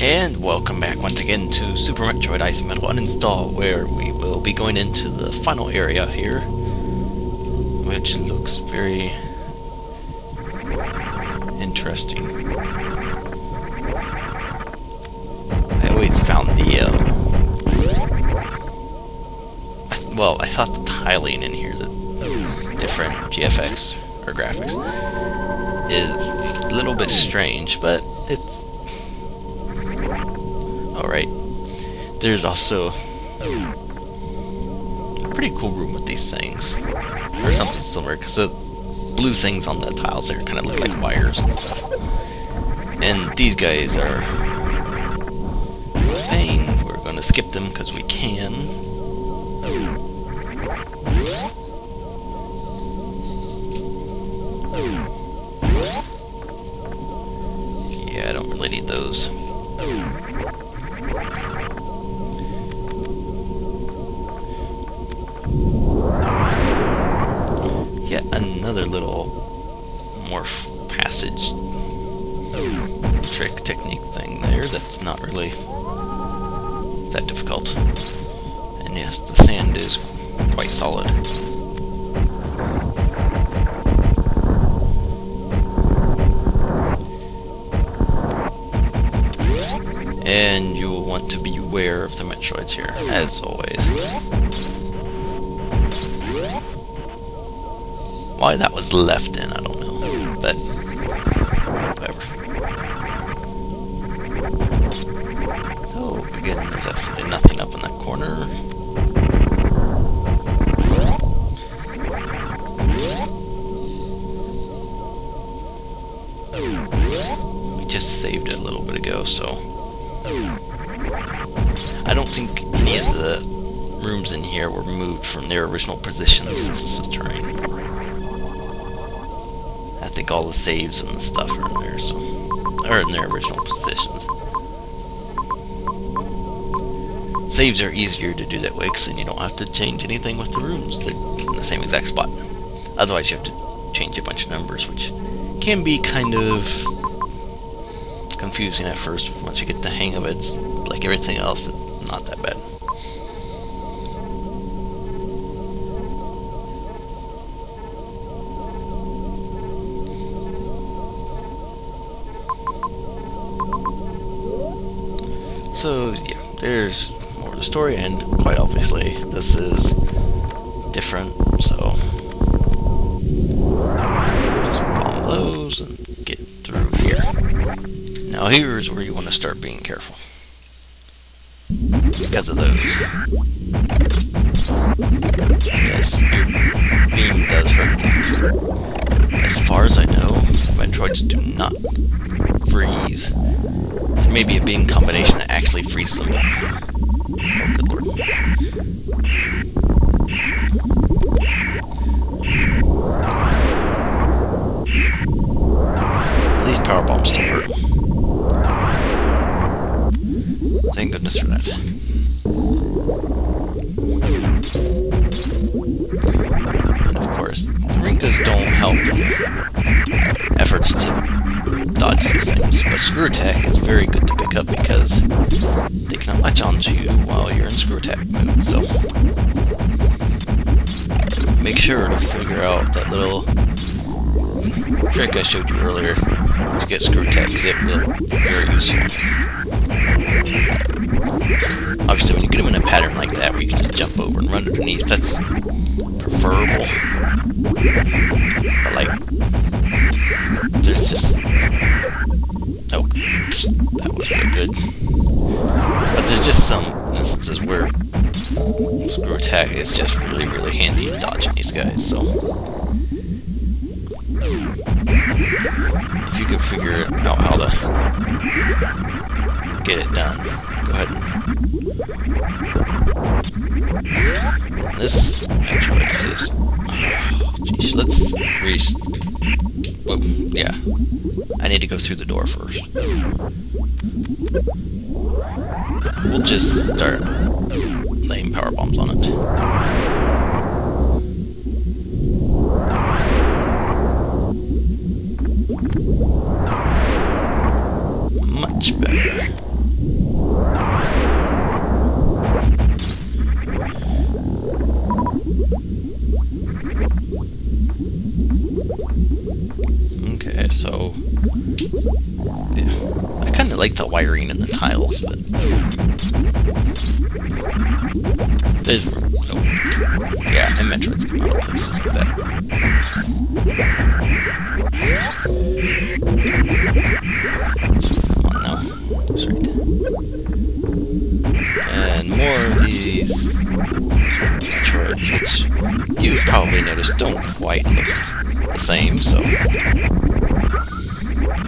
And welcome back once again to Super Metroid Ice Metal Uninstall, where we will be going into the final area here, which looks very interesting. I always found I thought the tiling in here, the different GFX or graphics, is a little bit strange, but it's alright. There's also a pretty cool room with these things, or something similar, because the blue things on the tiles there kind of look like wires and stuff. And these guys are pain. We're going to skip them because we can. Yeah, I don't really need those. Yet another little morph passage trick technique thing there that's not really that difficult. And yes, the sand is quite solid. And you will want to beware of the Metroids here, as always. Why that was left in, I don't know, but whatever. So, again, there's absolutely nothing up in that corner. We just saved it a little bit ago, so I don't think any of the rooms in here were moved from their original positions since this is terrain. I think all the saves and the stuff are in there, so are in their original positions. Saves are easier to do that way, because then you don't have to change anything with the rooms. They're in the same exact spot. Otherwise you have to change a bunch of numbers, which can be kind of confusing at first. Once you get the hang of it, it's like everything else, it's not that bad. So yeah, there's more of the story, and quite obviously this is different, so just bomb those and get through here. Now here's where you want to start being careful, because of those. Yes, your beam does hurt them. As far as I know, Metroids do not freeze. There may be a beam combination that actually freezes them. Oh, good lord. These power bombs still hurt. Thank goodness for that. And of course, the Rinkas don't help in efforts to dodge these things, but screw attack is very good to pick up because they can latch onto you while you're in screw attack mode, so make sure to figure out that little trick I showed you earlier to get screw attack, because it will be very useful. Obviously when you get them in a pattern like that where you can just jump over and run underneath, that's preferable, but like, there's just, oh, that was really good, but there's just some instances where screw attack is just really, really handy in dodging these guys, so if you could figure out how to get it done, go ahead and this Metroid is, geez, let's well, yeah, I need to go through the door first. We'll just start laying power bombs on it. Much better. So, yeah. I kind of like the wiring in the tiles, but there's yeah, and Metroids come out of places like that. Come on now, that's right. And more of these Metroids, which you've probably noticed don't quite look the same, so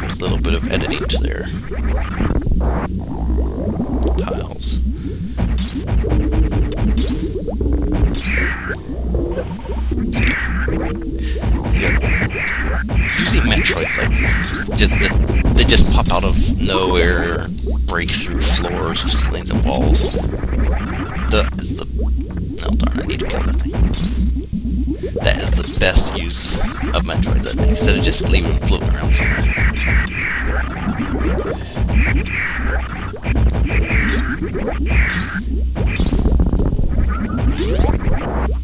there's a little bit of editing to their tiles. Using Metroids like this, they just pop out of nowhere, break through floors, ceilings, and walls. No, darn, I need to kill that thing. That is the best use of Metroids, I think, instead of just leaving them floating around somewhere.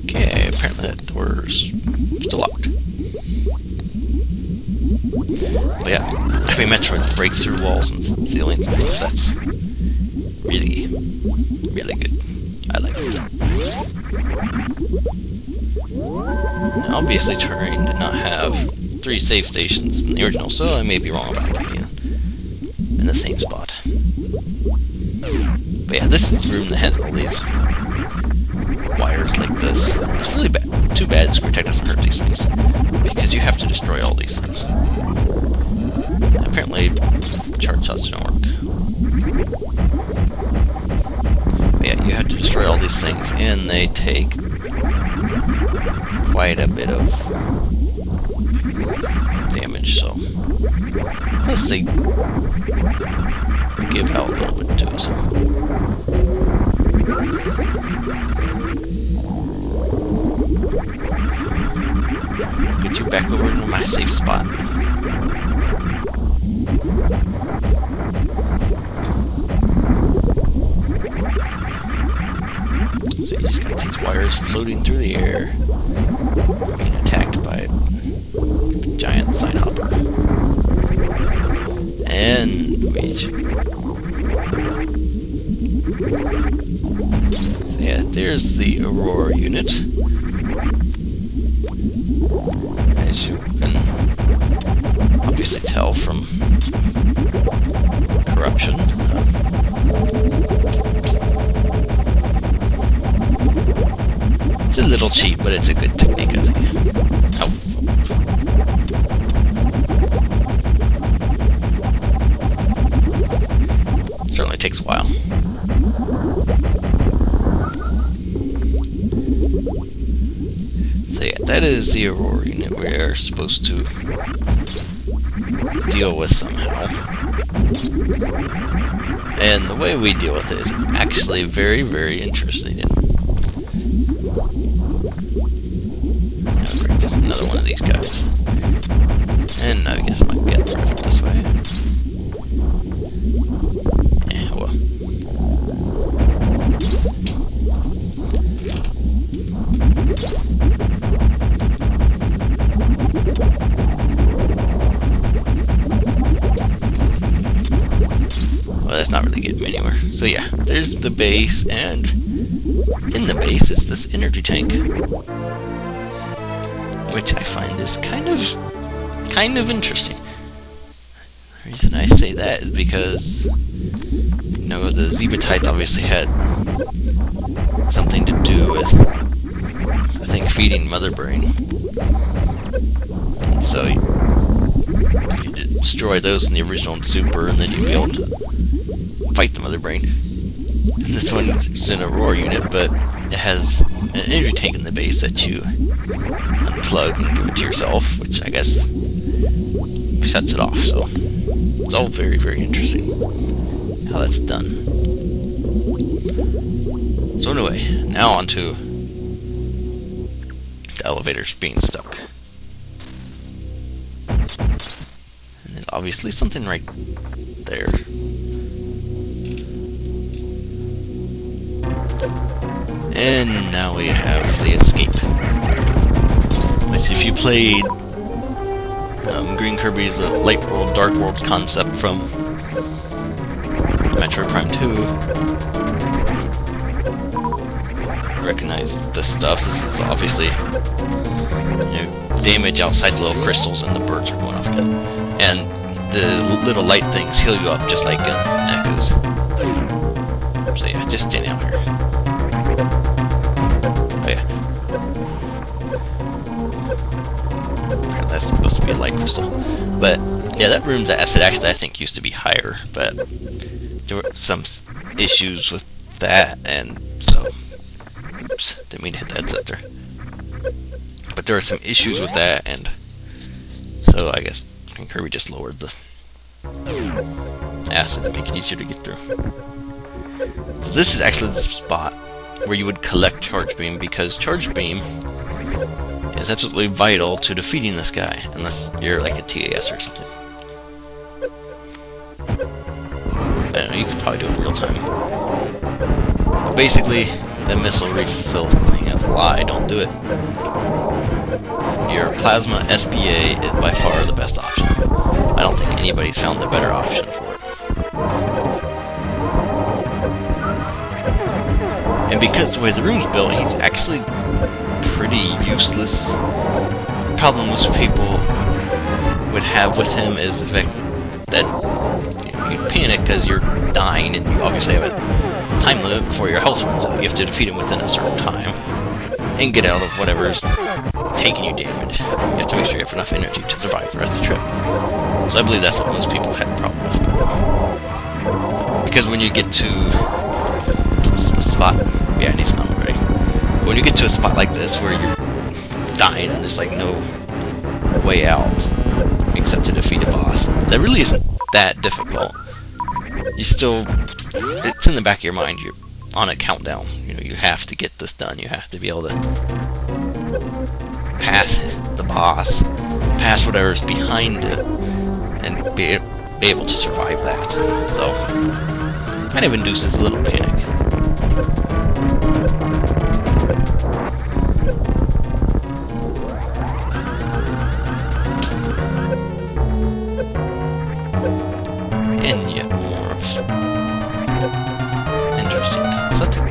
Okay, apparently that door's still locked. But yeah, having Metroids break through walls and ceilings and stuff, that's really, really good. I like it. Now, obviously, Terrain did not have 3 save stations in the original, so I may be wrong about them being in the same spot. But yeah, this is the room that has all these wires like this. It's really bad. Too bad Screw Attack doesn't hurt these things, because you have to destroy all these things. Apparently, charge shots don't work. But yeah, you have to destroy all these things, and they take quite a bit of damage, so plus they give out a little bit too, so get you back over into my safe spot. So you just got these wires floating through the air, being attacked by a giant side hopper. And wait. So yeah, there's the Aurora unit. As you can obviously tell from corruption. It's a little cheap, but it's a good technique, I think. Oh. Certainly takes a while. So yeah, that is the Aurora unit we are supposed to deal with somehow. And the way we deal with it is actually very, very interesting. Just another one of these guys. And I guess I might get it this way. Yeah, well. Well, that's not really getting me anywhere. So yeah, there's the base, and in the base is this energy tank, which I find is kind of interesting. The reason I say that is because, you know, the Zebatites obviously had something to do with, I think, feeding Mother Brain. And so you destroy those in the original Super, and then you'd be able to fight the Mother Brain. And this one's an Aurora unit, but it has an energy tank in the base that you unplug and give it to yourself, which I guess shuts it off. So it's all very, very interesting how that's done. So anyway, now on to the elevators being stuck. And there's obviously something right there. And now we have the escape, which if you played Green Kirby is a light world, dark world concept from Metroid Prime 2. Recognize this stuff. This is obviously damage outside the little crystals, and the birds are going off again. And the little light things heal you up just like echoes. So yeah, just stand out here. Oh yeah. That's supposed to be a light crystal. But yeah, that room's acid actually I think used to be higher, but there were some issues with that, and so oops, didn't mean to hit the headset there. But there were some issues with that, and so I guess Kirby just lowered the acid to make it easier to get through. So this is actually the spot where you would collect Charge Beam, because Charge Beam is absolutely vital to defeating this guy, unless you're like a TAS or something. I don't know, you could probably do it in real time. But basically, the missile refill thing is a lie, don't do it. Your Plasma SBA is by far the best option. I don't think anybody's found a better option for it. And because the way the room's built, he's actually pretty useless. The problem most people would have with him is the fact that you panic because you're dying, and you obviously have a time limit before your health runs out. You have to defeat him within a certain time and get out of whatever's taking you damage. You have to make sure you have enough energy to survive the rest of the trip. So I believe that's what most people had a problem with. Because when you get to a spot, yeah, I need to know already. But when you get to a spot like this where you're dying and there's like no way out except to defeat a boss, that really isn't that difficult. You still, it's in the back of your mind. You're on a countdown. You know, you have to get this done. You have to be able to pass the boss, pass whatever's behind it, and be able to survive that. So, kind of induces a little panic. And yet more of interesting concept. No,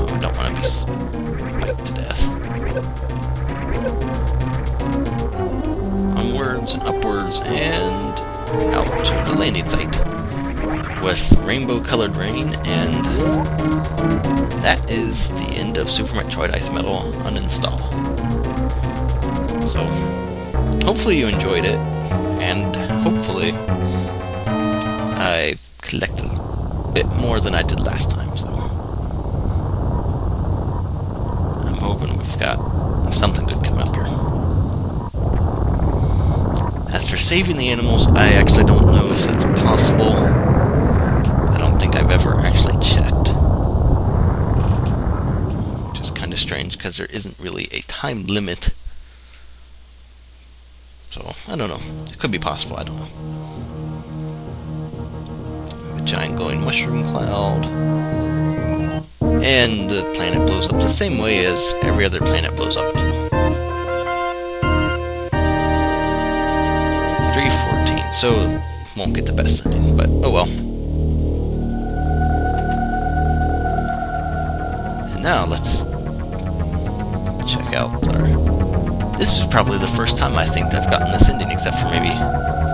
I don't want to be spiked to death. Onwards and upwards and out to the landing site with rainbow-colored rain, and that is the end of Super Metroid Ice Metal Uninstall. So, hopefully you enjoyed it, and hopefully I collected a bit more than I did last time, so I'm hoping we've got something good coming up here. As for saving the animals, I actually don't know if that's possible. I don't think I've ever actually checked. Which is kind of strange, because there isn't really a time limit. So, I don't know. It could be possible, I don't know. A giant glowing mushroom cloud. And the planet blows up the same way as every other planet blows up. 314, so won't get the best ending, but oh well. And now let's check out our... This is probably the first time I think I've gotten this ending, except for maybe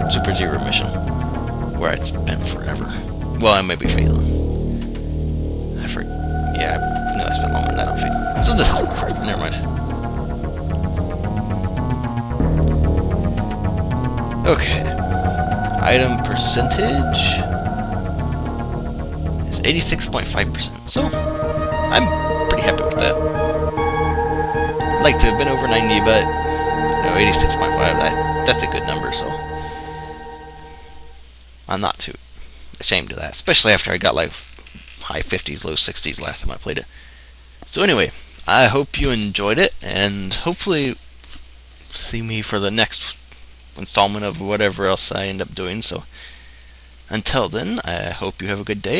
Super Zero Mission, where I'd spent forever. Well, I may be failing. Yeah, no, I spent longer than that on failing. So this is the first one, never mind. Okay. Item percentage is 86.5%, so I'm pretty happy with that. I'd like to have been over 90, but you know, 86.5, that's a good number, so I'm not too ashamed of that, especially after I got like high 50s, low 60s last time I played it. So anyway, I hope you enjoyed it, and hopefully see me for the next installment of whatever else I end up doing. So until then, I hope you have a good day.